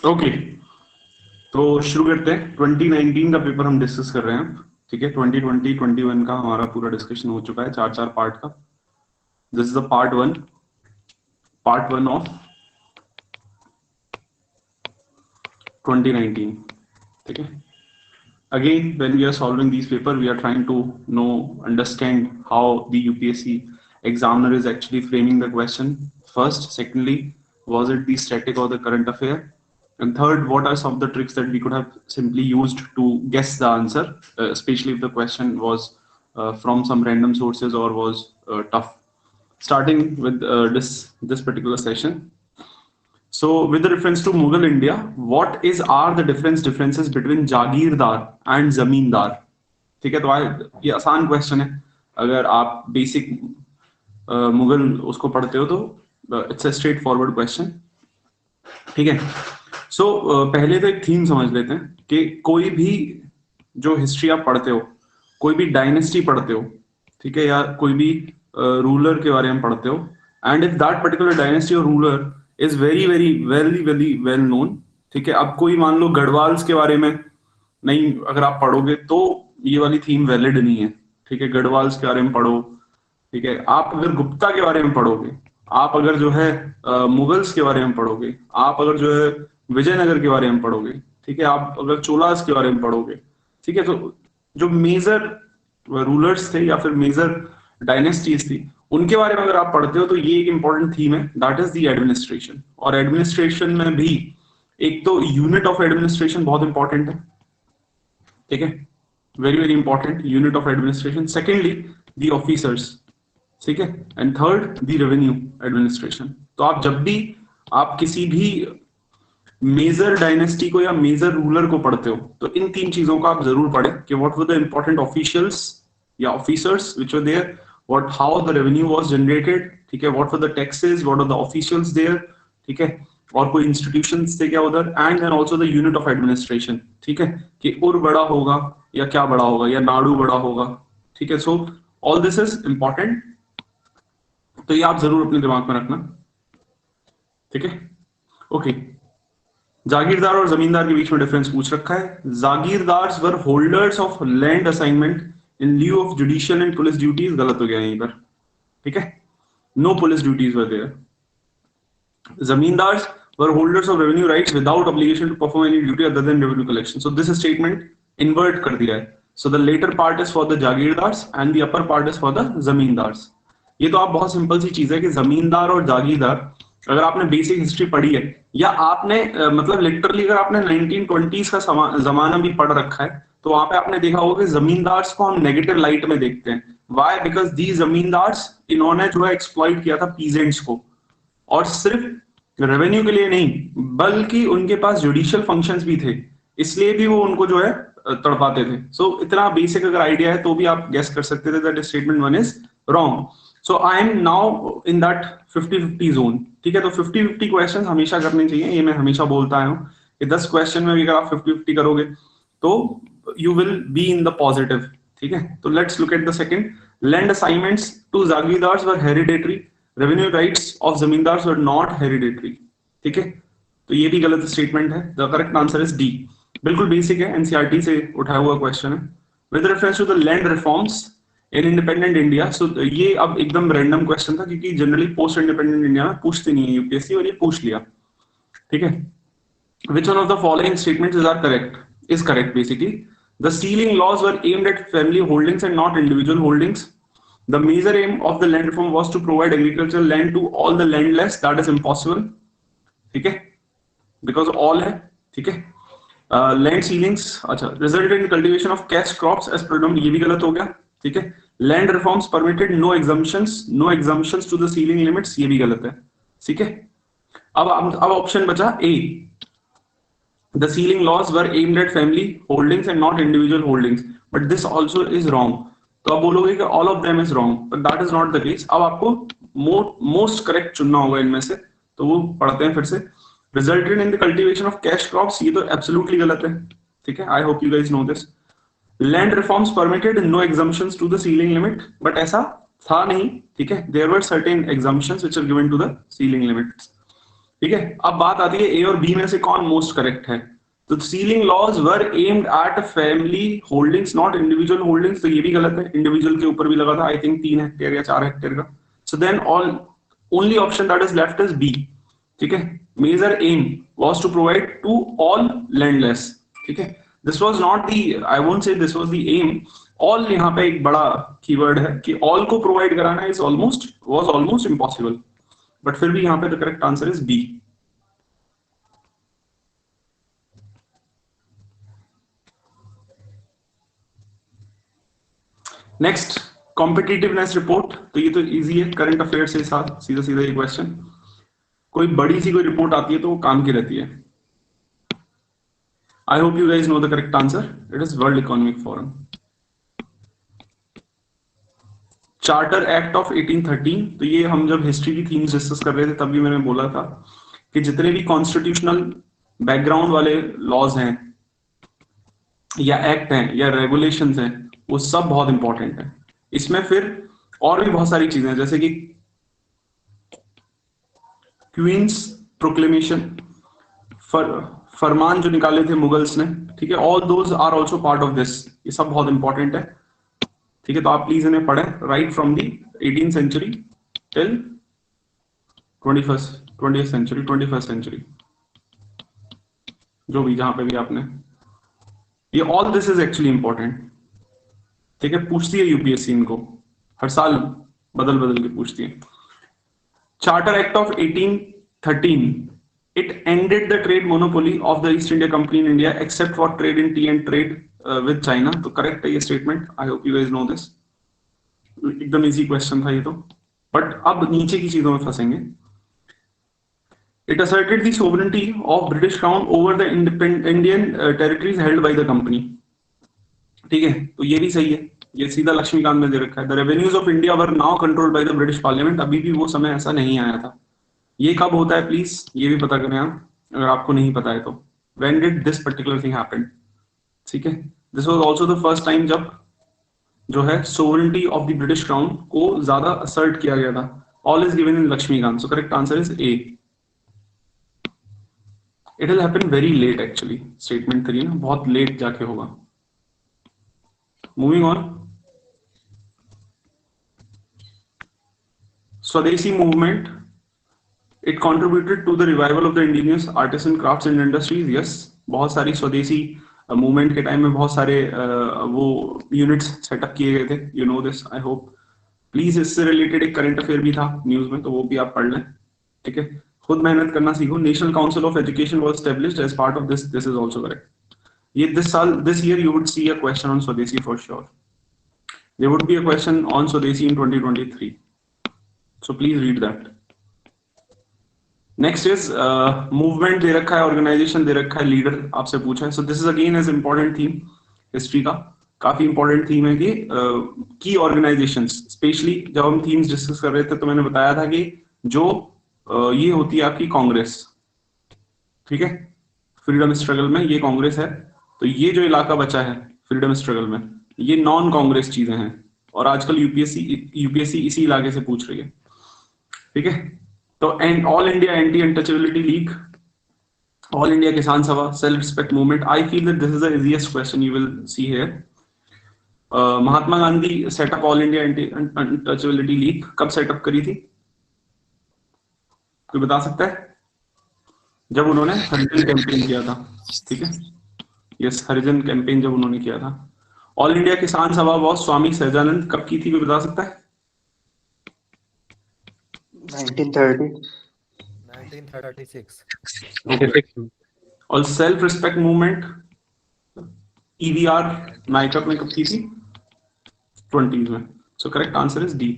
Okay, तो शुरू करते हैं। 2019 का पेपर हम डिस्कस कर रहे हैं, ठीक है। 2020 21 का हमारा पूरा डिस्कशन हो चुका है, चार चार पार्ट का। This is the part one of 2019, ठीक है। Again, when we are solving these paper, we are trying to understand how the UPSC examiner is actually framing the question. First, secondly, was it the static or the current affair? And third, what are some of the tricks that we could have simply used to guess the answer, especially if the question was from some random sources or was tough. Starting with this particular session. So, with the reference to Mughal India, what are the differences between Jagirdar and जमींदार? ठीक है, तो ये आसान question है। अगर आप basic Mughal उसको पढ़ते हो तो it's a straight forward question, ठीक है। सो पहले तो एक थीम समझ लेते हैं कि कोई भी जो हिस्ट्री आप पढ़ते हो, कोई भी डायनेस्टी पढ़ते हो, ठीक है, या कोई भी रूलर के बारे में पढ़ते हो, and if that particular dynasty और ruler is very very very very well known, ठीक है। अब कोई मान लो गढ़वाल्स के बारे में नहीं अगर आप पढ़ोगे तो ये वाली थीम वैलिड नहीं है, ठीक है। गढ़वाल्स के बारे में पढ़ो, ठीक है। आप अगर गुप्ता के बारे में पढ़ोगे, आप अगर जो है मुगल्स के बारे में पढ़ोगे, आप अगर जो है विजयनगर के बारे में पढ़ोगे, ठीक है, आप अगर चोलास के बारे में पढ़ोगे, ठीक है, तो जो मेजर रूलर्स थे या फिर मेजर डायनेस्टीज थी उनके बारे में अगर आप पढ़ते हो तो ये एक इंपॉर्टेंट थीम है, दैट इज द एडमिनिस्ट्रेशन। और एडमिनिस्ट्रेशन में भी एक तो यूनिट ऑफ एडमिनिस्ट्रेशन बहुत इंपॉर्टेंट है, ठीक है, very very important unit of administration. Secondly the officers, ठीक है, and third the revenue administration. तो आप जब भी आप किसी भी मेजर डायनेस्टी को या मेजर रूलर को पढ़ते हो तो इन तीन चीजों को आप जरूर पढ़ें कि what were the important officials या officers which were there, what how the revenue was generated, ठीक है, what were the taxes, what are the officials there, ठीक है, और कोई इंस्टीट्यूशंस थे क्या उधर, and then also the unit of administration, ठीक है, कि उर बड़ा होगा या क्या बड़ा होगा या नाडू बड़ा होगा, ठीक है। So all this is important, तो ये आप जरूर अपने दिमाग में रखना, ठीक है। ओके, जागीरदार और जमींदार के बीच में डिफरेंस पूछ रखा है। Jagirdars were holders of land assignment in lieu of judicial and police duties, गलत हो गया यहीं पर, ठीक है, no police duties were there. Zamindars were holders of revenue rights without obligation to perform any duty other than revenue collection. So this statement invert कर दिया है। So the latter part is for the jagirdars and the upper part is for the zamindars. ये तो आप बहुत simple सी चीज है कि जमींदार और जागीरदार, अगर आपने बेसिक हिस्ट्री पढ़ी है या आपने मतलब लिटरली अगर आपने 1920s का जमाना भी पढ़ रखा है तो वहां पे आपने देखा होगा कि जमींदार्स को हम नेगेटिव लाइट में देखते हैं। व्हाई? बिकॉज दी जमींदार्स इन्होंने जो है एक्सप्लॉइट किया था पीजेंट्स को, और सिर्फ रेवेन्यू के लिए नहीं बल्कि उनके पास जुडिशियल फंक्शंस भी थे, इसलिए भी वो उनको जो है तड़पाते थे। सो इतना बेसिक अगर आइडिया है तो भी आप गेस कर सकते थे that statement one is wrong. So I am now in that 50-50 zone, ठीक है। तो 50-50 क्वेश्चन हमेशा करने चाहिए, ये मैं हमेशा बोलता आया हूँ कि 10 क्वेश्चन में भी अगर आप 50-50 करोगे तो you will be in the positive, ठीक है। तो let's look at the second. Land assignments to jagirdars were hereditary, revenue rights of zamindars were not hereditary, ठीक है। तो ये भी गलत स्टेटमेंट है। The correct answer is D, बिल्कुल बेसिक है, एनसीईआरटी से उठाया हुआ क्वेश्चन है। With reference to the land reforms in independent India, so ये अब एकदम रैंडम क्वेश्चन था क्योंकि जनरली पोस्ट इंडिपेंडेंट इंडिया में पूछते नहीं है यूपीएससी, और ये पूछ लिया, ठीक है। Which one of the following statements is correct? Is correct basically. The sealing laws were aimed at family holdings and not individual holdings. The major aim of the land reform was to provide agricultural land to all the landless. That is impossible, ठीक है, because all है, ठीक है। Land ceilings, अच्छा, resulted in cultivation of cash crops as predominant, ये भी गलत हो गया, ठीक है। Land reforms permitted no exemptions to the ceiling limits, ये भी गलत है, ठीक है। अब ऑप्शन बचा A, the ceiling laws were aimed at family holdings and not individual holdings, but this also is wrong. तो आप बोलोगे कि all of them is wrong, but that is not the case. अब आपको मोस्ट करेक्ट चुनना होगा इनमें से, तो वो पढ़ते हैं फिर से। Resulted in the cultivation of cash crops, ये तो absolutely गलत है, ठीक है। I hope you guys know this. Land reforms permitted no exemptions to the ceiling limit, but ऐसा था नहीं, ठीक है। There were certain exemptions which are given to the ceiling limits. ठीक है, अब बात आती है ए और बी में से कौन मोस्ट करेक्ट है। तो ceiling laws were aimed at family holdings not individual holdings, तो ये भी गलत है, इंडिविजुअल के ऊपर भी लगा था आई थिंक 3 हेक्टेयर या 4 हेक्टेयर का। So then all only option that is left is B. ठीक है, major aim was to provide to all landless. ठीक है, this was not the, I won't say this was the aim. All यहाँ पे एक बड़ा keyword है कि ऑल को प्रोवाइड कराना is almost was almost impossible, but फिर भी यहाँ पे the correct answer is B. Next, competitiveness report. तो ये तो इजी है, करंट अफेयर से साथ सीधा सीधा ये क्वेश्चन। कोई बड़ी सी कोई रिपोर्ट आती है तो वो काम की रहती है। I hope you guys know the correct answer, it is world economic forum. Charter act of 1813। तो ये हम जब हिस्ट्री की थीम्स डिस्कस कर रहे थे तब भी मैंने बोला था कि जितने भी कॉन्स्टिट्यूशनल बैकग्राउंड वाले लॉज हैं या एक्ट हैं या रेगुलेशंस हैं वो सब बहुत इंपॉर्टेंट है। इसमें फिर और भी बहुत सारी चीजें हैं जैसे कि क्वींस प्रोक्लेमेशन, फरमान जो निकाले थे मुगल्स ने, ठीक है, all those are also part of this, ये सब बहुत इंपॉर्टेंट है। ठीक है, तो आप प्लीज इन्हें पढ़ें right from the 18th century till 20th century 21st century, जो भी जहां पे भी आपने ये all this is actually important. ठीक है, पूछती है यूपीएससी इनको हर साल बदल बदल के पूछती है। Charter act of 1813 it ended the trade monopoly of the East India Company in India except for trade in tea and trade with China। तो करेक्ट है ये statement, I hope you guys know this, एकदम easy question था ये तो, but अब नीचे की चीजों में फंसेंगे। It asserted the sovereignty of British Crown over the Indian territories held by the company। ठीक है, तो ये भी सही है, ये सीधा लक्ष्मीकांत में दे रखा है। The revenues of India were now controlled by the British parliament. अभी भी वो समय ऐसा नहीं आया था। ये कब होता है प्लीज ये भी पता करें आप, अगर आपको नहीं पता है तो। When did this particular thing happen? ठीक है, this was also the first time जब जो है sovereignty of the British crown को ज्यादा असर्ट किया गया था। All is given in Laxmikanth, so correct answer is A. It will happen very late actually, statement 3 ना बहुत लेट जाके होगा। Moving on, Swadeshi movement, it contributed to the revival of the indigenous arts and crafts and industries. Yes, बहुत सारी स्वदेशी movement के time में बहुत सारे वो यूनिट्स सेटअप किए गए थे, you know this I hope. Please इससे रिलेटेड एक करंट अफेयर भी था न्यूज में, तो वो भी आप पढ़ लें। ठीक है, खुद मेहनत करना सीखो। National council of education was established as part of this is also correct. ये this year you would see a question on swadeshi for sure. There would be a question on swadeshi in 2023, so please read that. Next is movement दे रखा है, organisation दे रखा है, leader आपसे पूछा है। So this is again as important theme history का, काफी इंपॉर्टेंट थीम है कि की ऑर्गेनाइजेशंस। स्पेशली जब हम थीम्स डिस्कस कर रहे थे तो मैंने बताया था कि जो ये होती है आपकी कांग्रेस, ठीक है, फ्रीडम स्ट्रगल में ये कांग्रेस है। तो ये जो इलाका बचा है फ्रीडम स्ट्रगल में ये नॉन कांग्रेस चीजें हैं, और आजकल यूपीएससी इसी इलाके से पूछ रही है। ठीक है, तो and all India anti untouchability league, all India किसान सभा, self respect movement. I feel that this is the easiest question you will see here. Mahatma Gandhi setup all India anti untouchability league कब सेटअप करी थी, कोई बता सकता है? जब उन्होंने हरिजन कैंपेन किया था। ठीक है, यस, हरिजन कैंपेन जब उन्होंने किया था। ऑल इंडिया किसान सभा वॉज स्वामी सहजानंद कब की थी, कोई बता सकता है? 1936। और सेल्फ रिस्पेक्ट मूवमेंट ईवीआर नाइकअप में कब की थी? 20s में। सो correct answer is D.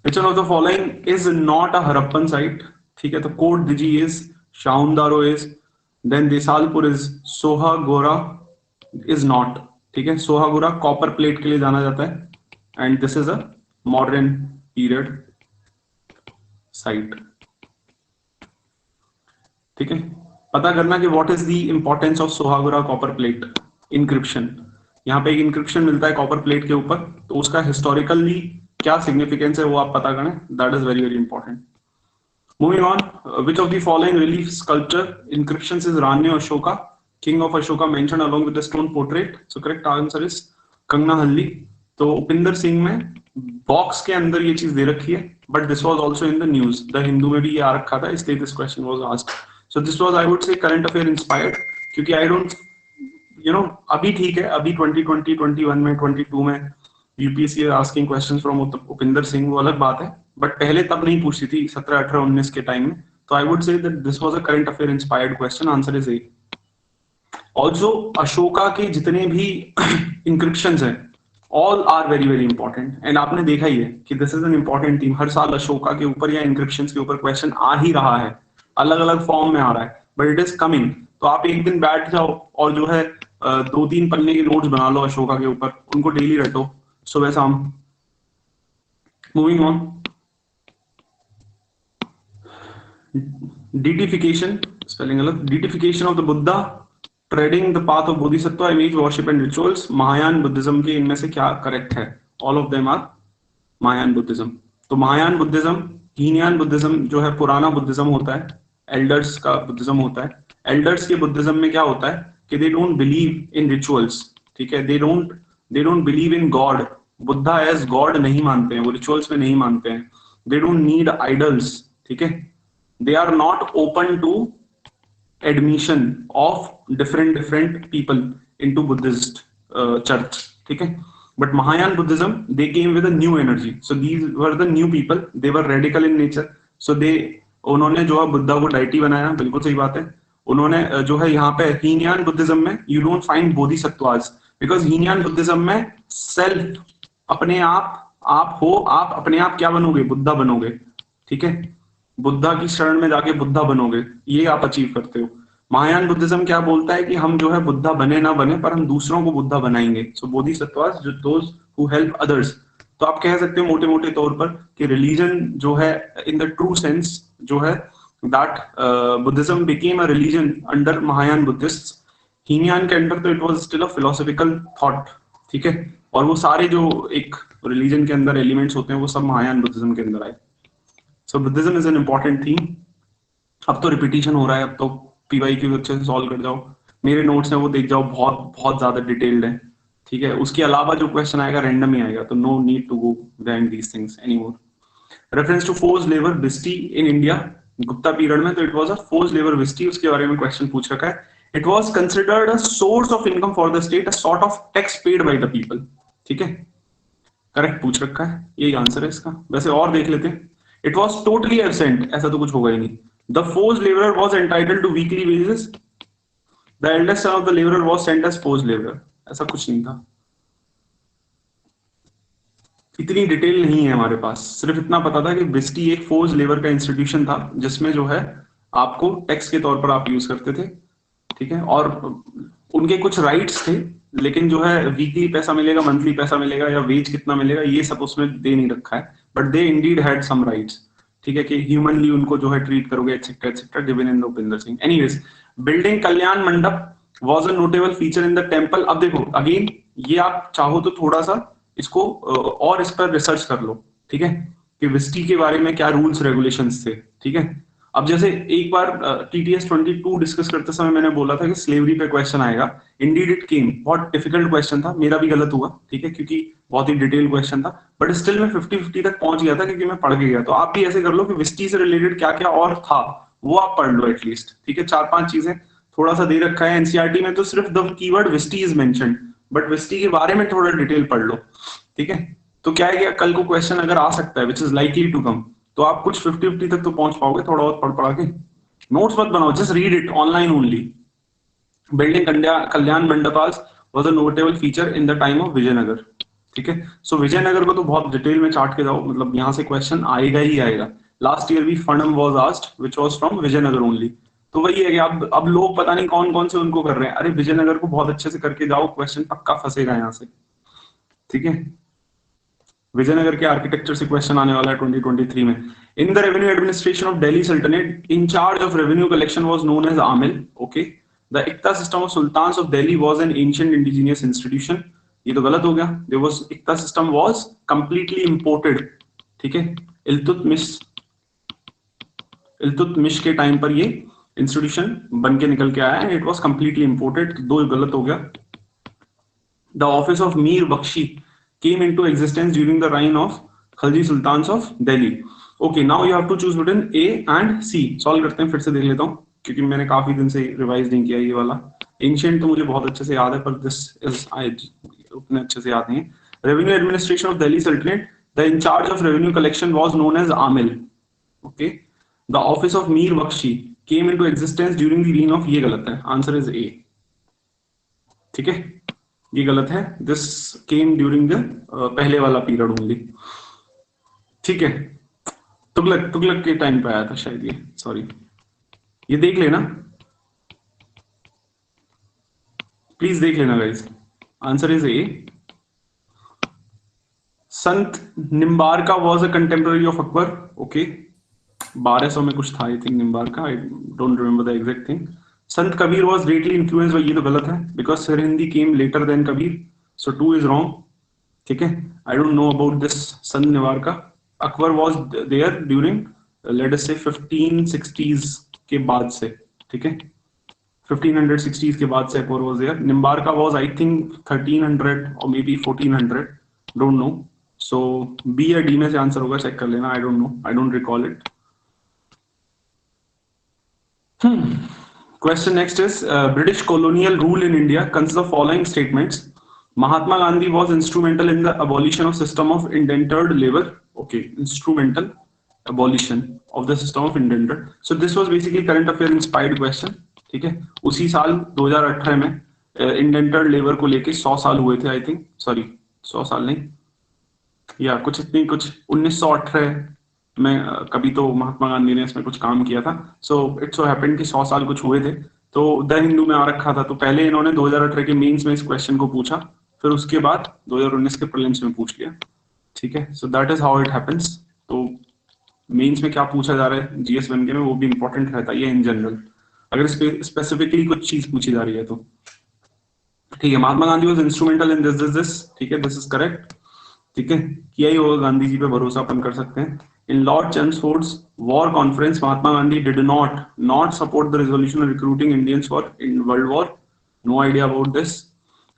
Which one of the following is not a Harappan site? ठीक है, तो कोट दिजी is, शाउंदारो is, then Desalpur is, Sohgaura is not। ठीक है, सोहागोरा कॉपर प्लेट के लिए जाना जाता है, and this is a modern period site. ठीक है, पता करना कि what is the importance of Sohgaura copper plate inscription. यहाँ पे एक इंक्रिप्शन मिलता है कॉपर प्लेट के ऊपर, तो उसका हिस्टोरिकली क्या सिग्निफिकेंस है वो आप पता करें, that is very very important. Moving on, which of the following relief sculpture inscriptions is Ranya Ashoka, king of Ashoka, mentioned along with the stone portrait? So correct answer is Kangnahalli. तो उपिंदर सिंह में box के अंदर ये चीज दे रखी है, but this was also in the news, the Hindu में भी ये आ रखा था, इसलिए this question was asked. So this was I would से करंट अफेयर इंस्पायर्ड, क्योंकि आई डोंट अभी ठीक है, अभी 2020 21 में 22 में UPSC asking questions from Upinder Singh, वो अलग बात है, बट पहले तब नहीं पूछती थी 17 18 19 के टाइम में. तो I would say that this was a current affair inspired question. Answer is A. Also Ashoka के जितने भी इंक्रिप्शंस हैं all are very very important, and आपने देखा ही है कि this is an important theme. हर साल अशोका के ऊपर या इंक्रिप्शंस के ऊपर क्वेश्चन आ ही रहा है, अलग अलग फॉर्म में आ रहा है, बट इट इज कमिंग. तो आप एक दिन बैठ जाओ और जो है 2-3 पन्ने के नोट्स बना लो अशोका के ऊपर, उनको डेली रटो सुबह शाम. मूविंग ऑन, डिटिफिकेशन, स्पेलिंग अलग, deification of the Buddha, treading the path of Bodhisattva, image worship and rituals, Mahayana Buddhism के इनमें से क्या करेक्ट है? All of them are Mahayana Buddhism. तो महायान बुद्धिज्म, हीनयान बुद्धिज्म जो है पुराना बुद्धिज्म होता है, एल्डर्स का बुद्धिज्म होता है. एल्डर्स के बुद्धिज्म में क्या होता है कि they don't believe in rituals, ठीक है, they don't believe in god. Buddha as god नहीं मानते हैं, वो रिचुअल्स में नहीं मानते हैं. दे डोंट नीड आइडल्स, ठीक है. They are not open to admission of different people into Buddhist church, ठीक है. But Mahayan Buddhism, they came with a new energy. So these were the new people. They were radical in nature. So उन्होंने जो है बुद्धा को deity बनाया, बिल्कुल सही बात है. उन्होंने जो है यहाँ पे हीनयान बुद्धिज्म में you don't find bodhisattvas, because Hinayana Buddhism में सेल्फ, अपने आप हो, आप अपने आप क्या बनोगे? बुद्धा बनोगे, ठीक है. बुद्धा की शरण में जाके बुद्धा बनोगे, ये आप अचीव करते हो. महायान बुद्धिज्म क्या बोलता है कि हम जो है बुद्धा बने ना बने, पर हम दूसरों को बुद्धा बनाएंगे. सो बोधिसत्वास, जो दोज हु हेल्प अदर्स. तो आप कह सकते हो मोटे मोटे तौर पर कि रिलीजन जो है इन द ट्रू सेंस जो है that Buddhism became a religion under Mahayana Buddhists. Hinayana के अंडर तो it was still a philosophical thought, ठीक है. और वो सारे जो एक रिलीजन के अंदर एलिमेंट्स होते हैं वो सब महायान बुद्धिज्म के अंदर आए. So Buddhism is an important theme. अब तो रिपीटिशन हो रहा है, अब तो पीवाई क्यू अच्छे से सॉल्व कर जाओ, मेरे नोट्स हैं वो देख जाओ, बहुत बहुत ज्यादा डिटेल्ड है, ठीक है. उसके अलावा जो क्वेश्चन आएगा रैंडम ही आएगा, तो no need to go behind these things anymore. Reference to forced labour vishti in India, Gupta period में तो it was a forced labour vishti, उसके बारे में क्वेश्चन पूछ रखा है. It was considered a source of income for the state, a sort of tax paid by the people, ठीक है. करेक्ट पूछ रखा है, यही आंसर है इसका. वैसे और देख लेते हैं. इट वॉज टोटली एबसेंट, ऐसा तो कुछ होगा ही नहीं. The forced labourer was entitled to weekly wages, the eldest son of the labourer was sent as forced labourer, ऐसा कुछ नहीं था. इतनी डिटेल नहीं है हमारे पास, सिर्फ इतना पता था कि विस्टी एक फोर्स्ड लेबर का इंस्टीट्यूशन था जिसमें जो है आपको टैक्स के तौर पर आप यूज करते थे, ठीक है. और उनके कुछ राइट्स थे, लेकिन जो है वीकली पैसा मिलेगा, मंथली पैसा मिलेगा, या वेज कितना मिलेगा, ये सब उसमें दे नहीं रखा है. But they indeed had some rights, ठीक है, कि ह्यूमनली उनको जो है ट्रीट करोगे etcetera etcetera, given in the Upinder Singh. Anyways, building kalyan mandapa was a notable feature in the temple. अब देखो अगेन, ये आप चाहो तो थोड़ा सा इसको और इस पर रिसर्च कर लो, ठीक है, कि विस्टी के बारे में क्या रूल्स रेगुलेशंस थे, ठीक है. अब जैसे एक बार टीटीएस 22 डिस्कस करते समय मैंने बोला था कि स्लेवरी पे क्वेश्चन आएगा. इंडीड इट केम, बहुत डिफिकल्ट क्वेश्चन था, मेरा भी गलत हुआ, ठीक है, क्योंकि बहुत ही डिटेल क्वेश्चन था, बट स्टिल मैं 50-50 तक पहुंच गया था क्योंकि मैं पढ़ के गया. तो आप भी ऐसे कर लो कि विस्टी से रिलेटेड क्या क्या और था वो आप पढ़ लो एटलीस्ट, ठीक है. 4-5 चीजें थोड़ा सा दे रखा है एनसीईआरटी में, तो सिर्फ the keyword vishti is mentioned, but vishti के बारे में थोड़ा डिटेल पढ़ लो, ठीक है. तो क्या है कि कल को क्वेश्चन अगर आ सकता है which is likely to come, तो आप कुछ 50-50 तक तो पहुंच पाओगे, थोड़ा बहुत पढ़ पढ़ा के. नोट्स मत बनाओ, just read it online only. Building Kalyana mandapas was a notable feature in the time of Vijayanagara, ठीक है. सो विजयनगर को तो बहुत डिटेल में चाट के जाओ, मतलब यहाँ से क्वेश्चन आएगा ही आएगा. लास्ट ईयर भी फंडम was asked which was from Vijayanagar only. तो वही है कि अब लोग पता नहीं कौन कौन से उनको कर रहे हैं. अरे विजयनगर को बहुत अच्छे से करके जाओ, क्वेश्चन पक्का फंसेगा यहाँ से, ठीक है. विजयनगर के आर्किटेक्चर से क्वेश्चन आने वाला है 2023 में. In the revenue administration of Delhi Sultanate, in charge of revenue collection was known as amil. Okay. The iqta system of sultans of Delhi was an ancient indigenous institution. ये तो गलत हो गया. There was iqta system was completely imported, ठीक है. इल्तुतमिश इल्तुतमिश के टाइम पर ये इंस्टीट्यूशन बन के निकल के आया है, इट वॉज कंप्लीटली इम्पोर्टेड। दो गलत हो गया। The office of Mir Bakshi came into existence during the reign of Khalji sultans of Delhi. Okay, now you have to choose between A and C. Solve करते हैं, फिर से देख लेता हूँ क्योंकि मैंने काफी दिन से रिवाइज नहीं किया ये वाला। एंशिएंट तो मुझे बहुत अच्छे से याद है, पर दिस इज आई उतने अच्छे से याद नहीं है। Revenue administration of Delhi Sultanate, the in charge of revenue collection was known as amil. Okay, the office of Mir Bakshi came into existence during the reign of, ये गलत है, आंसर इज ए। ठीक है, ये गलत है, दिस केम ड्यूरिंग द पहले वाला पीरियड ओनली। ठीक है, तुगलक तुगलक के टाइम पे आया था शायद ये, सॉरी, ये देख लेना, प्लीज देख लेना guys, answer is A. Sant Nimbarka was a contemporary of Akbar. Okay, 1200 में कुछ था I think Nimbarka, I don't remember the exact thing. Sant Kabir was greatly influenced by, ये तो गलत है, because Sirhindi came later than Kabir, so 2 is wrong. ठीक है, I don't know about this Sant Nimbarka. Akbar was there during let us say 1560s के बाद से। ठीक है, 1560s के बाद से Akbar was there. Nimbarka was I think 1300 और maybe 1400, don't know. So B या डी में से आंसर होगा, चेक कर लेना, I don't know, I don't recall it. Question next is British colonial rule in India consists of following statements. Mahatma Gandhi was instrumental in the abolition of system of indentured labor. Okay, instrumental abolition of the system of indentured. So this was basically current affair inspired question. ठीक है, उसी साल 2018 में indented labour को लेके 100 साल हुए थे आई थिंक, सॉरी 100 साल नहीं, या कुछ इतनी कुछ 1918 में कभी तो महात्मा गांधी ने इसमें कुछ काम किया था। सो इट सो हैपेंड कि 100 साल कुछ हुए थे, तो द हिंदू में आ रखा था। तो पहले इन्होंने 2018 के मेंस में इस क्वेश्चन को पूछा, फिर उसके बाद 2019 के प्रीलिम्स में पूछ लिया। ठीक है, so that is how it happens. तो मेंस में क्या पूछा जा रहा है जीएस 1 के में, वो भी इंपॉर्टेंट रहता है इन जनरल, अगर स्पेसिफिकली कुछ चीज पूछी जा रही है तो। ठीक है, Mahatma Gandhi was instrumental in this. ठीक है, दिस इज करेक्ट। ठीक है, किया ही होगा, गांधी जी पे भरोसा अपन कर सकते हैं। In Lord Chelmsford's war conference Mahatma Gandhi did not support the resolution recruiting Indians for in World War. No idea about this.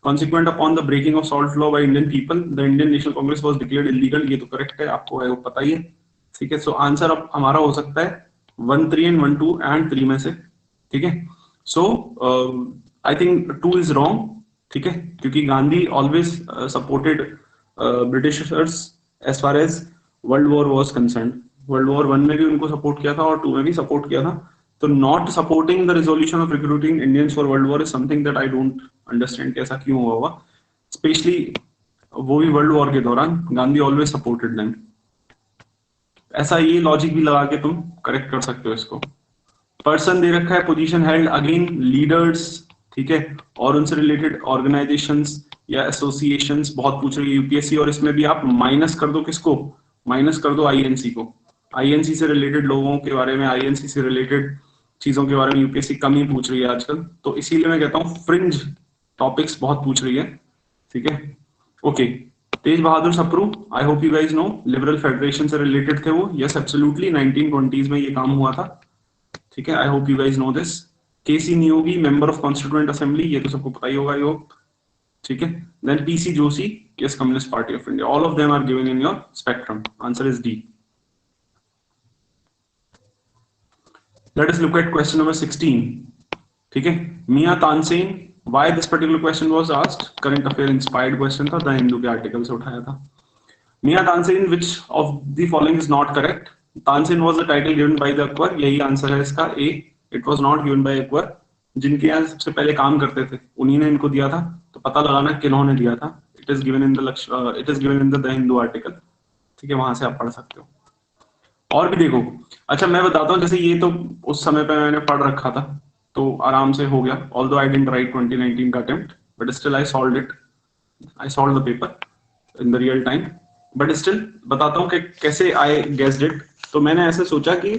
Consequent upon the breaking of salt law by Indian people the Indian National Congress was declared illegal. ये तो correct है, आपको है वो पता ही है। ठीक है, सो आंसर अब हमारा हो सकता है 1, 3 एंड 1, 2 एंड 3 में से। ठीक है, so I think 2 is wrong. ठीक है, क्योंकि Gandhi always supported Britishers as far as world war was concerned. World war 1 में भी उनको सपोर्ट किया था और 2 में भी सपोर्ट किया था। तो not supporting the resolution of recruiting Indians for world war is something that I don't understand कि ऐसा क्यों हुआ होगा, स्पेशली वो भी वर्ल्ड वॉर के दौरान। Gandhi always supported them. ऐसा ये लॉजिक भी लगा के तुम करेक्ट कर सकते हो इसको। पर्सन दे रखा है, पोजीशन हेल्ड, अगेन लीडर्स। ठीक है, और उनसे रिलेटेड ऑर्गेनाइजेशंस या एसोसिएशंस बहुत पूछ रही है यूपीएससी, और इसमें भी आप माइनस कर दो किसको, माइनस कर दो आईएनसी को। आईएनसी से रिलेटेड लोगों के बारे में, आईएनसी से रिलेटेड चीजों के बारे में यूपीएससी कम ही पूछ रही है आजकल, तो इसीलिए मैं कहता हूँ फ्रिंज टॉपिक्स बहुत पूछ रही है। ठीक है, okay. Tej Bahadur Sapru, I hope you guys know, Liberal Federation से रिलेटेड थे वो। यस एब्सोल्युटली, 1920s में ये काम हुआ था। ठीक है, I hope you guys know this. KC Neogy, member of Constituent Assembly, ये तो सबको पता ही होगा, आई होप। ठीक है, then PC Joshi, yes, Communist Party of India. All of them are given in your spectrum, answer is D. Let us look at question number 16। ठीक है, Miyan Tansen, why this particular question was asked, current affair inspired question था, the Hindu के article से उठाया था। Miyan Tansen, which of the following is not correct? Tansen was the title given by the Akbar, यही answer है इसका, A. It was not given by Akbar। जिनके यहाँ सबसे पहले काम करते थे उन्हीं ने इनको दिया था, तो पता लगाना किन्होंने दिया था। It is given in the Hindu article. ठीक है, वहां से आप पढ़ सकते हो। और भी देखो, अच्छा मैं बताता हूँ, जैसे ये तो उस समय पे मैंने पढ़ रखा था तो आराम से हो गया, although I didn't write 2019 का attempt, but still I solved it, I solved the paper in the real time, but still बताता हूँ कि कैसे I guessed it। तो मैंने ऐसे सोचा कि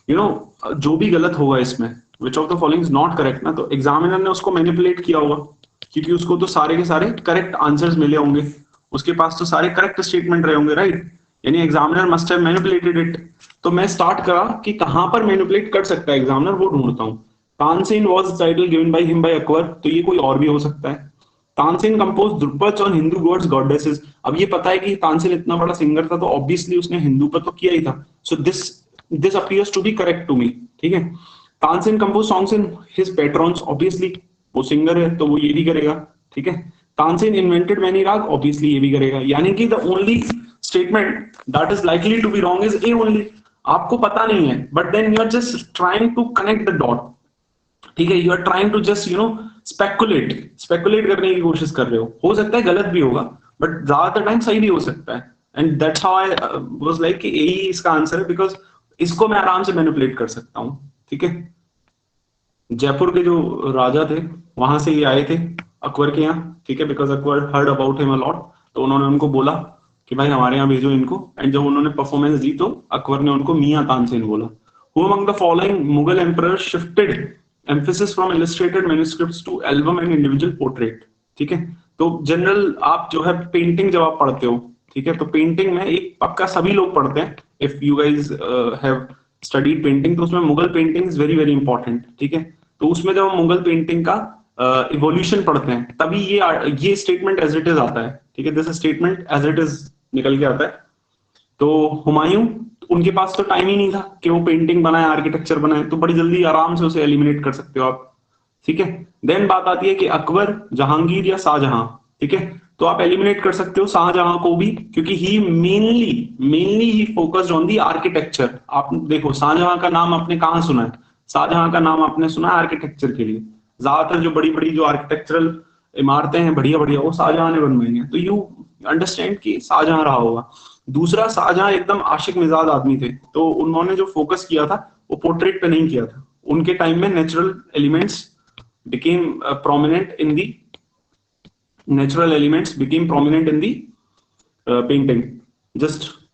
जो भी गलत होगा इसमें, which of the following is not correct ना, तो एग्जामिनर ने उसको मैनिपुलेट किया होगा, क्योंकि उसको तो सारे के सारे करेक्ट आंसर्स मिले होंगे, उसके पास तो सारे करेक्ट स्टेटमेंट रहे होंगे, राइट? यानी examiner must have manipulated it. तो मैं स्टार्ट करा कि कहां पर मैनिपुलेट कर सकता है एग्जामिनर, वो ढूंढता हूँ। Tansen was title given by him by Akbar, तो ये कोई और भी हो सकता है। Tansen compose dhrupad on Hindu gods goddesses, अब ये पता है कि तानसेन इतना बड़ा सिंगर था तो ऑब्वियसली उसने हिंदू पर तो किया ही था, so this this appears to be correct to me, ठीक है। Tansen compose songs in his patrons, obviously वो सिंगर है तो वो ये भी करेगा, ठीक है। Tansen invented many raga, obviously ये भी करेगा, यानी कि the only statement that is likely to be wrong is A only. आपको पता नहीं है but then you are just trying to connect the dot, ठीक है, you are trying to just speculate करने की कोशिश कर रहे हो सकता है गलत भी होगा बट ज्यादातर टाइम सही भी हो सकता है। And that's how I was like कि यही इसका आंसर है, बिकॉज इसको मैं आराम से मैनिपुलेट कर सकता हूँ, ठीक है। जयपुर के जो राजा थे वहां से ये आए थे अकबर के यहाँ, ठीक है, because Akbar heard about him a lot, तो उन्होंने उनको बोला कि भाई हमारे यहाँ भेजो इनको, एंड जब उन्होंने परफॉर्मेंस दी तो अकबर ने उनको मियां तानसेन बोला। Who among the following Mughal emperors shifted emphasis from illustrated manuscripts to album and individual portrait, ठीक है। तो जनरल आप जो है पेंटिंग जब आप पढ़ते हो, ठीक है, तो पेंटिंग में एक पक्का सभी लोग पढ़ते हैं, if you guys have studied painting, तो उसमें Mughal painting is very very important, ठीक है। तो उसमें जब हम मुगल पेंटिंग का इवोल्यूशन पढ़ते हैं तभी ये स्टेटमेंट एज इट इज आता है, ठीक है, this statement as it is निकल के आता है। तो हुमायूं, उनके पास तो टाइम ही नहीं था कि वो पेंटिंग बनाए, आर्किटेक्चर बनाए, तो बड़ी जल्दी आराम से उसे एलिमिनेट कर सकते हो आप, ठीक है। देन बात आती है कि अकबर, जहांगीर या शाहजहां, ठीक है, तो आप एलिमिनेट कर सकते हो शाहजहां को भी, क्योंकि he mainly he focused on the architecture. आप देखो शाहजहां का नाम आपने कहाँ सुना है, शाहजहां का नाम आपने सुना है आर्किटेक्चर के लिए, ज्यादातर जो बड़ी बड़ी जो आर्किटेक्चरल इमारतें हैं बढ़िया बढ़िया वो शाहजहां ने बनवाई हैं, तो यू अंडरस्टैंड कि शाहजहां रहा होगा। दूसरा, शाहजहां एकदम आशिक मिजाज आदमी थे, तो उन्होंने जो फोकस किया था वो पोर्ट्रेट पे नहीं किया था। उनके टाइम में natural elements became prominent in the natural elements became prominent in the painting,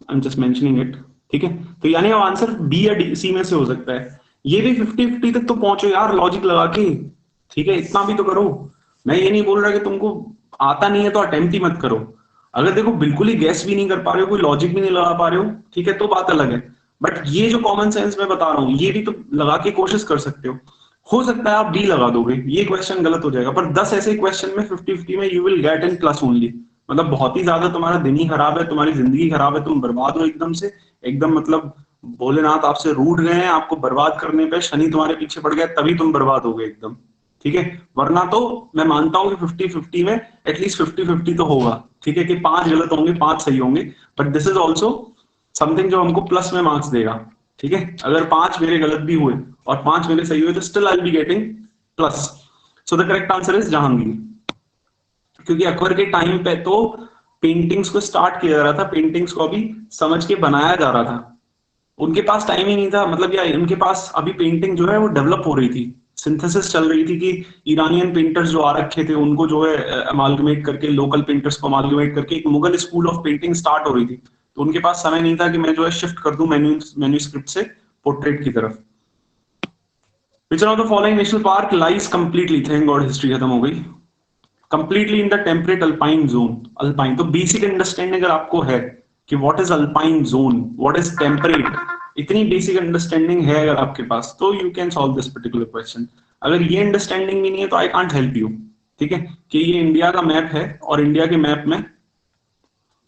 I'm just mentioning it, ठीक है। तो यानी अब आंसर बी या डी सी में से हो सकता है। ये भी 50-50 तक तो पहुंचो यार लॉजिक लगा के, ठीक है, इतना भी तो करो। मैं ये नहीं बोल रहा कि तुमको आता नहीं है तो अटेम्प्ट ही मत करो, अगर देखो बिल्कुल ही गैस भी नहीं कर पा रहे हो, कोई लॉजिक भी नहीं लगा पा रहे हो, ठीक है, तो बात अलग है। बट ये जो कॉमन सेंस मैं बता रहा हूँ ये भी तो लगा के कोशिश कर सकते हो सकता है आप डी लगा दोगे, ये क्वेश्चन गलत हो जाएगा, पर 10 ऐसे क्वेश्चन में 50-50 में you will get in plus only. मतलब बहुत ही ज्यादा तुम्हारा दिन ही खराब है, तुम्हारी जिंदगी खराब है, तुम बर्बाद हो एकदम से, एकदम मतलब भोलेनाथ आपसे रूठ गए हैं, आपको बर्बाद करने पे शनि तुम्हारे पीछे पड़ गया, तभी तुम बर्बाद हो गए एकदम, ठीक है। वरना तो मैं मानता हूं कि 50-50 में एटलीस्ट 50-50 तो होगा, ठीक है, कि 5 गलत होंगे 5 सही होंगे, but this is also something जो हमको प्लस में मार्क्स देगा, ठीक है। अगर 5 मेरे गलत भी हुए और 5 मेरे सही हुए तो still I be getting plus. So the correct answer is Jahangir, क्योंकि अकबर के टाइम पे तो पेंटिंग्स को स्टार्ट किया जा रहा था, पेंटिंग्स को अभी समझ के बनाया जा रहा था, उनके पास टाइम ही नहीं था, मतलब या उनके पास अभी पेंटिंग जो है वो डेवलप हो रही थी, सिंथेसिस चल रही थी कि ईरानियन पेंटर्स जो आ रखे थे उनको जो है अमालगमेट करके, लोकल पेंटर्स को अमालगमेट करके एक Mughal school of painting start हो रही थी, तो उनके पास समय नहीं था कि मैं जो है शिफ्ट कर दूं मैन्यूस्क्रिप्ट से पोर्ट्रेट की तरफ। Which one of the following national park lies completely, thank God history खत्म हो गई, completely in the temperate alpine zone, alpine, तो बेसिक अंडरस्टैंडिंग अगर आपको है कि what is alpine zone, what is temperate, इतनी बेसिक अंडरस्टैंडिंग है अगर आपके पास, तो you can solve this particular question. अगर ये अंडरस्टैंडिंग भी नहीं है तो आई कांट हेल्प यू, ठीक है, कि ये इंडिया का मैप है और इंडिया के मैप में,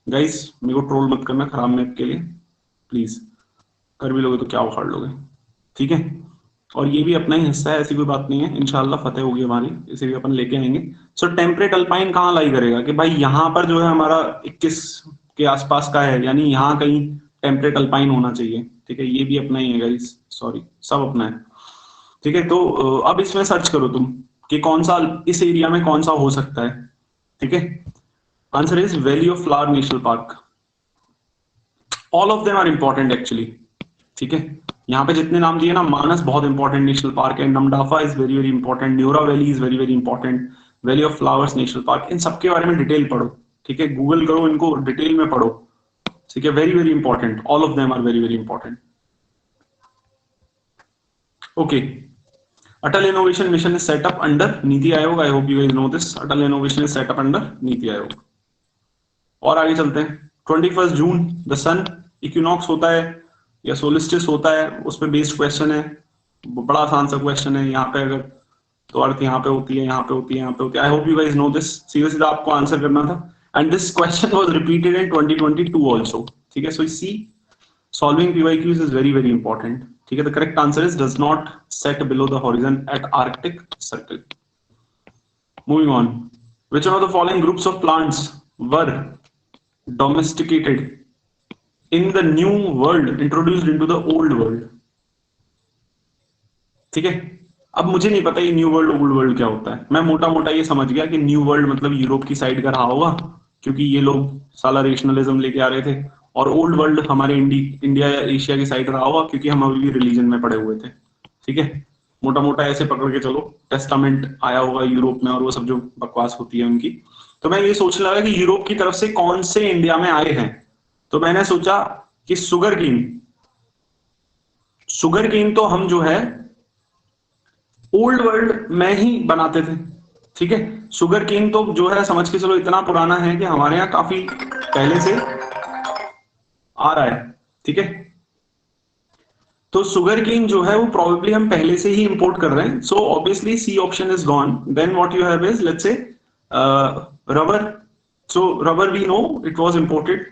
गाइस मेरे को ट्रोल मत करना खराब मैप के लिए प्लीज, कर भी लोगे तो क्या उखाड़ लोगे, ठीक है। और ये भी अपना ही हिस्सा है, ऐसी कोई बात नहीं है, इंशाल्लाह फतेह होगी हमारी, इसे भी अपन लेके आएंगे। सो टेम्परेट अल्पाइन कहाँ लाई करेगा कि भाई यहाँ पर जो है हमारा 21 के आसपास का है, यानी यहाँ कहीं टेम्परेट अल्पाइन होना चाहिए, ठीक है, ये भी अपना ही है गाइस, सॉरी सब अपना है, ठीक है। तो अब इसमें सर्च करो तुम कि कौन सा इस एरिया में कौन सा हो सकता है, ठीक है। Answer is Valley of Flower National Park, all of them are important actually, ठीक है। यहाँ पे जितने नाम दिए ना, मानस बहुत इंपॉर्टेंट नेशनल पार्क है, Namdapha is very very important, Neora valley is very very important, valley of flowers national park, इन सबके बारे में डिटेल पढ़ो, ठीक है, गूगल करो इनको, डिटेल में पढ़ो, ठीक है, very very important, all of them are very very important. Okay, Atal Innovation Mission is set up under NITI Aayog, I hope you guys know this, Atal Innovation is set up under NITI Aayog. और आगे चलते हैं, 21 जून द सन इक्विनॉक्स होता है, या solstice होता है, उस पर बेस्ड क्वेश्चन है, बड़ा आसान सा क्वेश्चन है। यहाँ पे अगर तो अर्थ यहाँ पे होती है, यहाँ पे होती है, यहाँ पे होती है। I hope you guys know this, सीधा सीधा आपको आंसर करना था। And this question was repeated in 2022 also, ठीक है। सो सी solving PYQs is very very important, ठीक है। the correct answer is does not set below the horizon at Arctic Circle. Moving on, which one of the following groups of plants were domesticated in the new world introduced into the old world? ठीक है। अब मुझे नहीं पता ये new world old world क्या होता है, मैं मोटा मोटा ये समझ गया कि न्यू वर्ल्ड मतलब यूरोप की साइड का रहा होगा, क्योंकि ये लोग साला रेशनलिज्म लेके आ रहे थे, और ओल्ड वर्ल्ड हमारे इंडिया या एशिया की साइड रहा होगा, क्योंकि हम अभी भी रिलीजन में पड़े हुए थे, ठीक है। मोटा मोटा ऐसे पकड़ के चलो, टेस्टामेंट आया होगा यूरोप में और वो सब जो बकवास होती है उनकी। तो मैं ये सोचने लगा कि यूरोप की तरफ से कौन से इंडिया में आए हैं, तो मैंने सोचा कि सुगर केन तो हम जो है ओल्ड वर्ल्ड में ही बनाते थे, ठीक है। शुगर केन तो जो है समझ के चलो इतना पुराना है कि हमारे यहाँ काफी पहले से आ रहा है, ठीक है। तो शुगर केन जो है वो प्रोबेबली हम पहले से ही इंपोर्ट कर रहे हैं, so obviously C option is gone. Then what you have is let's say rubber. So rubber we know it was imported,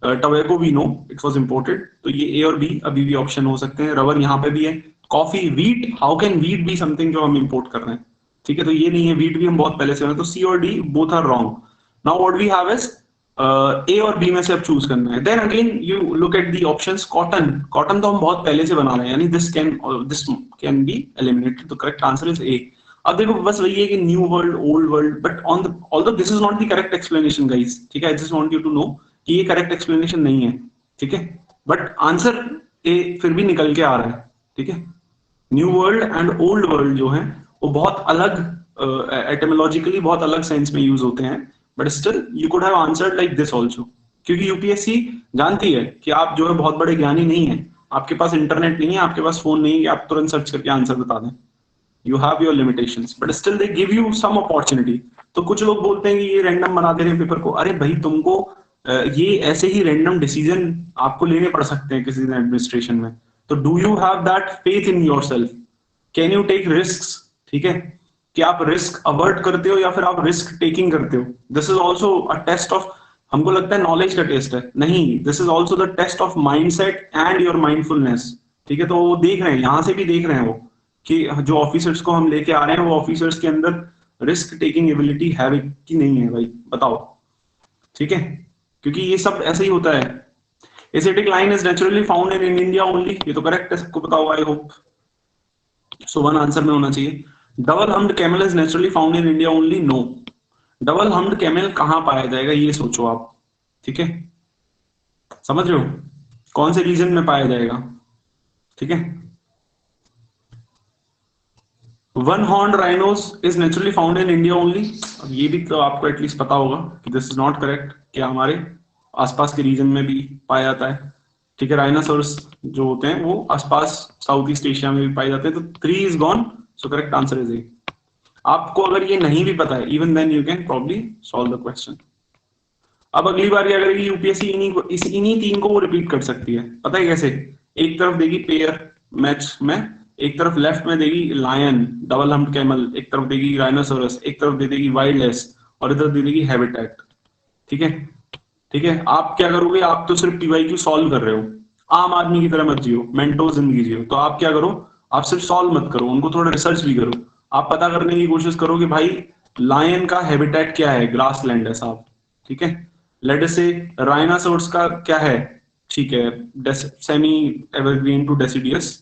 tobacco we know it was imported, तो ये ए और बी अभी भी ऑप्शन हो सकते हैं। रबर यहाँ पे भी है। Coffee, wheat, how can wheat be something जो हम इंपोर्ट कर रहे हैं, ठीक है। तो ये नहीं है, वीट भी हम बहुत पहले से, तो सी और D both are wrong. Now what we have is A और बी में से अब चूज करना है। Then again you look at the options. Cotton तो हम बहुत पहले से बना रहे हैं, यानी दिस कैन बी एलिमिनेटेड, तो करेक्ट आंसर इज ए। अब देखो बस वही है कि new world old world, but although this is not the correct explanation guys, ठीक है। I just want you to know कि ये करेक्ट एक्सप्लेनेशन नहीं है, ठीक है, बट आंसर ए फिर भी निकल के आ रहा है, ठीक है। New world and old world जो है वो बहुत अलग एटिमोलॉजिकली बहुत अलग सेंस में यूज होते हैं, but still you could have answered like this also, क्योंकि यूपीएससी जानती है कि आप जो है बहुत बड़े ज्ञानी नहीं है, आपके पास इंटरनेट नहीं है, आपके पास फोन नहीं है कि आप तुरंत सर्च करके आंसर बता दें। You have your limitations, but still they give you some opportunity. तो कुछ लोग बोलते हैं कि ये रैंडम बना दे रहे हैं पेपर को। अरे भाई तुमको ये ऐसे ही रैंडम डिसीजन आपको लेने पड़ सकते हैं किसी एडमिनिस्ट्रेशन में, तो do you have that faith in yourself, can you take risks, ठीक है, कि आप रिस्क अवर्ट करते हो या फिर आप रिस्क टेकिंग करते हो। This is also a test of, हमको लगता है नॉलेज का टेस्ट है, नहीं, this is also the test of mindset and your mindfulness, ठीक है। तो वो देख रहे हैं, यहां से भी देख रहे हैं वो कि जो ऑफिसर्स को हम लेके आ रहे हैं वो ऑफिसर्स के अंदर रिस्क टेकिंग एबिलिटी है कि नहीं है, भाई बताओ, ठीक है। क्योंकि ये सब ऐसे ही होता है। Asiatic lion is naturally found in India only, ये तो करेक्ट है, सबको पता होगा I hope, so one answer में होना चाहिए। Double humped camel is naturally found in India only, no. Double humped camel कहां पाया जाएगा ये सोचो आप, ठीक है, समझ रहे हो, कौन से रीजन में पाया जाएगा, ठीक है। One horn rhinos is naturally found in India only, अब ये भी तो आपको एटलीस्ट पता होगा कि दिस इज नॉट करेक्ट, क्या हमारे आसपास के रीजन में भी पाया जाता है, ठीक है। राइनोसोरस जो होते हैं वो आसपास साउथ ईस्ट एशिया में भी पाए जाते हैं, तो 3 is gone, so correct answer is A. आपको अगर ये नहीं भी पता है, even then you can probably solve the question. अब अगली बार क्या करेगी यूपीएससी, इन्हीं 3 को वो रिपीट कर सकती है, पता है कैसे। एक तरफ देगी पेयर मैच में, एक तरफ लेफ्ट में देगी लायन डबल हम्ड कैमल, एक तरफ देगी राइनोसोरस, एक तरफ दे देगी वाइल्डलेस, और इधर दे देगी हैबिटेट, ठीक है, ठीक है। आप क्या करोगे, आप तो सिर्फ पीवाईक्यू सॉल्व कर रहे हो, आम आदमी की तरह मत जियो, मेंटो जिंदगी जियो। तो आप क्या करो, आप सिर्फ सॉल्व मत करो, उनको थोड़ा रिसर्च भी करो, आप पता करने की कोशिश करो कि भाई लायन का हैबिटेट क्या है, ग्रास लैंड है साहब, ठीक है। लेट अस से राइनोसोरस का क्या है, ठीक है, semi evergreen to deciduous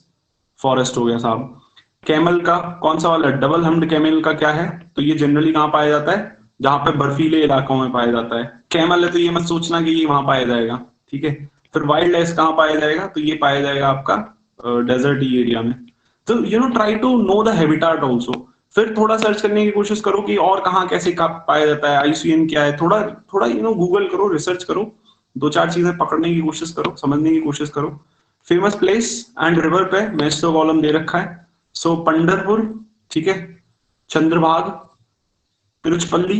forest हो गया साहब। कैमल का कौन सा वाला, डबल हम्ड कैमल का क्या है, तो ये जनरली कहां पाया जाता है, जहां पे बर्फीले इलाकों में पाया जाता है। कैमल है तो ये मत सोचना कि ये वहां पाया जाएगा, ठीक है। फिर वाइल्ड लाइफ कहां पाया जाएगा, तो ये पाया जाएगा आपका डेजर्ट एरिया में। तो you know try to know the habitat also, फिर थोड़ा सर्च करने की कोशिश करो कि और कहां कैसे पाया जाता है, आईसीएन क्या है, थोड़ा थोड़ा यू नो गूगल करो, रिसर्च करो, 2-4 चीजें पकड़ने की कोशिश करो, समझने की कोशिश करो। फेमस प्लेस एंड रिवर पे मैस्टो कॉलम दे रखा है, सो पंढरपुर, ठीक है, चंद्रभाग, तिरुचपल्ली,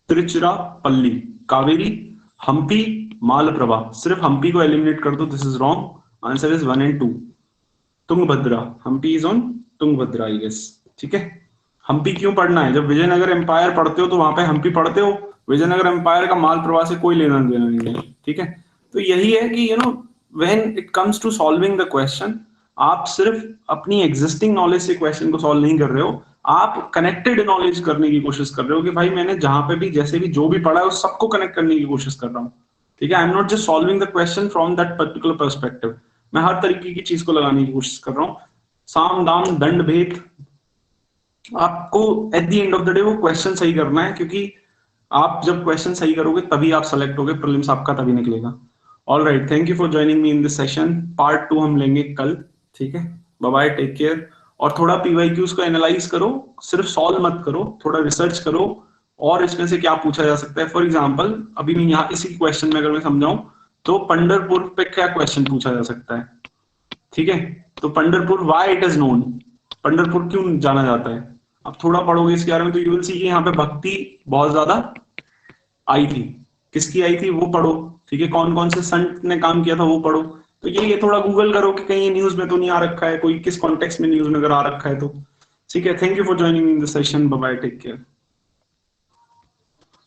तिरुचिरापल्ली, कावेरी, हम्पी, मालप्रभा। सिर्फ हम्पी को एलिमिनेट कर दो, this is wrong, answer is 1 and 2. Tungabhadra, Hampi is on Tungabhadra I guess. ठीक है, हम्पी क्यों पढ़ना है? जब विजयनगर एम्पायर पढ़ते हो तो वहां पे हम्पी पढ़ते हो. विजयनगर एम्पायर का माल प्रवाह से कोई लेना देना नहीं है. ठीक है, तो यही है कि when it comes to solving the question, आप सिर्फ अपनी एग्जिस्टिंग नॉलेज से क्वेश्चन को सॉल्व नहीं कर रहे हो, आप कनेक्टेड नॉलेज करने की कोशिश कर रहे हो कि भाई मैंने जहां पे भी जैसे भी जो भी पढ़ा है उस सबको कनेक्ट करने की कोशिश कर रहा हूँ. ठीक है, I am not just solving the question from that particular perspective. मैं हर तरीके की चीज को लगाने की कोशिश कर रहा हूँ. साम दाम दंड भेद, आपको at the end of the day वो क्वेश्चन सही करना है, क्योंकि आप जब क्वेश्चन सही करोगे तभी आप सेलेक्ट होगे, प्रीलिम्स आपका तभी निकलेगा. All right, thank you for joining me in this session. Part 2 हम लेंगे कल. ठीक है, बाय बाय, टेक केयर. और थोड़ा पीवाईक्यूज को एनालाइज करो, सिर्फ सॉल्व मत करो, थोड़ा रिसर्च करो और इसमें से क्या पूछा जा सकता है. फॉर एग्जाम्पल अभी मैं यहाँ इसी क्वेश्चन में अगर मैं समझाऊं तो पंढरपुर पे क्या क्वेश्चन पूछा जा सकता है. ठीक है, तो Pandharpur why it is known, Pandharpur क्यों जाना जाता है. अब थोड़ा पढ़ोगे इसके बारे में तो यू विल सी कि यहाँ पे भक्ति बहुत ज्यादा आई थी. किसकी आई थी वो पढ़ो. ठीक है, कौन कौन से संत ने काम किया था वो पढ़ो. तो ये थोड़ा गूगल करो कि कहीं न्यूज में तो नहीं आ रखा है, कोई किस कॉन्टेक्स्ट में न्यूज में अगर आ रखा है तो. ठीक है, thank you for joining in this session. Bye bye, take care.